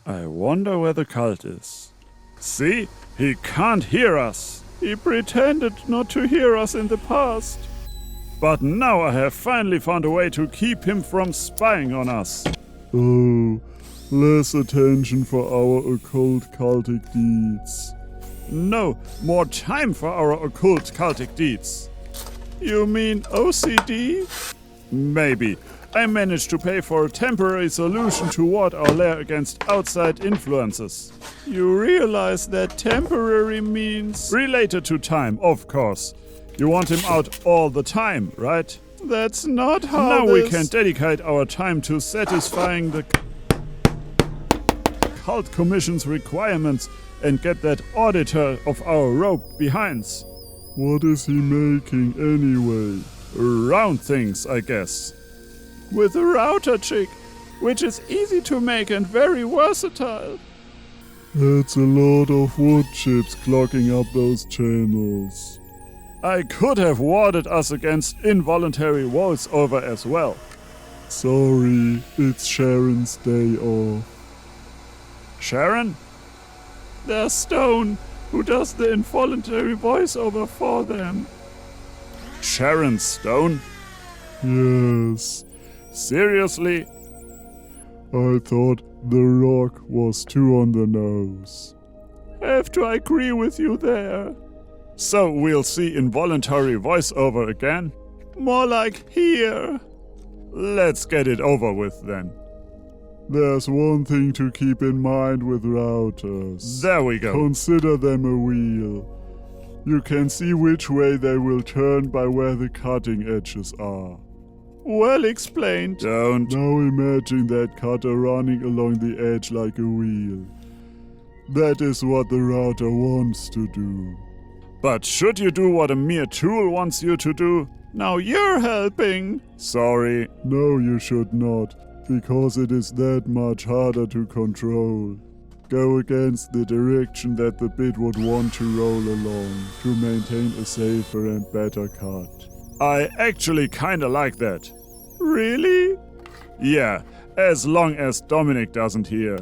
I wonder where the cult is. See? He can't hear us. He pretended not to hear us in the past. But now I have finally found a way to keep him from spying on us. Oh, less attention for our occult cultic deeds. No, more time for our occult cultic deeds. You mean OCD? Maybe. I managed to pay for a temporary solution to ward our lair against outside influences. You realize that temporary means... Related to time, of course. You want him out all the time, right? That's not how Now we can dedicate our time to satisfying the Cult Commission's requirements and get that auditor of our rope behinds. What is he making anyway? Round things, I guess. With a router chick, which is easy to make and very versatile. That's a lot of wood chips clogging up those channels. I could have warded us against involuntary voice-over as well. Sorry, it's Sharon's day off. Sharon? There's Stone, who does the involuntary voice-over for them. Sharon Stone? Yes. Seriously? I thought The Rock was too on the nose. Have to agree with you there. So we'll see involuntary voiceover again? More like here. Let's get it over with then. There's one thing to keep in mind with routers. There we go. Consider them a wheel. You can see which way they will turn by where the cutting edges are. Well explained. Don't. Now imagine that cutter running along the edge like a wheel. That is what the router wants to do. But should you do what a mere tool wants you to do? Now you're helping. Sorry. No, you should not, because it is that much harder to control. Go against the direction that the bit would want to roll along to maintain a safer and better cut. I actually kinda like that. Really? Yeah, as long as Dominic doesn't hear.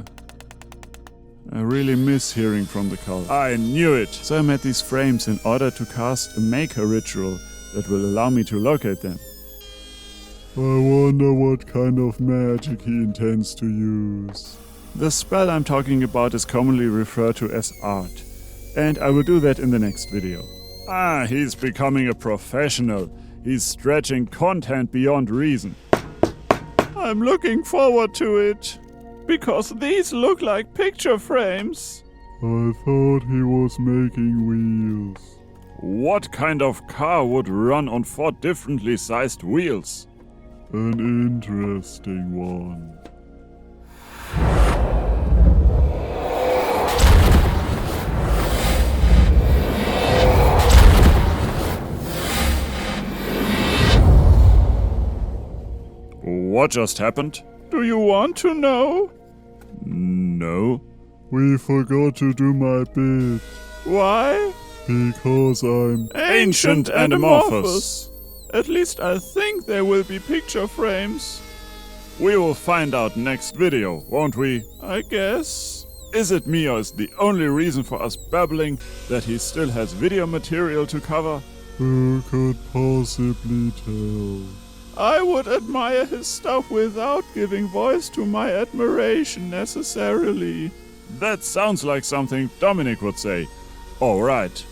I really miss hearing from the cult. I knew it! So I made these frames in order to cast a maker ritual that will allow me to locate them. I wonder what kind of magic he intends to use. The spell I'm talking about is commonly referred to as art, and I will do that in the next video. Ah, he's becoming a professional. He's stretching content beyond reason. I'm looking forward to it, because these look like picture frames. I thought he was making wheels. What kind of car would run on 4 differently sized wheels? An interesting one. What just happened? Do you want to know? No. We forgot to do my bit. Why? Because I'm ancient and amorphous. At least I think there will be picture frames. We will find out next video, won't we? I guess. Is it me or is the only reason for us babbling that he still has video material to cover? Who could possibly tell? I would admire his stuff without giving voice to my admiration necessarily. That sounds like something Dominic would say. Alright.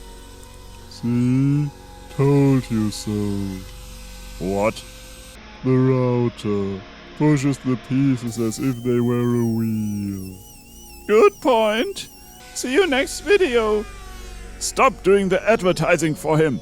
See? Told you so. What? The router pushes the pieces as if they were a wheel. Good point. See you next video. Stop doing the advertising for him.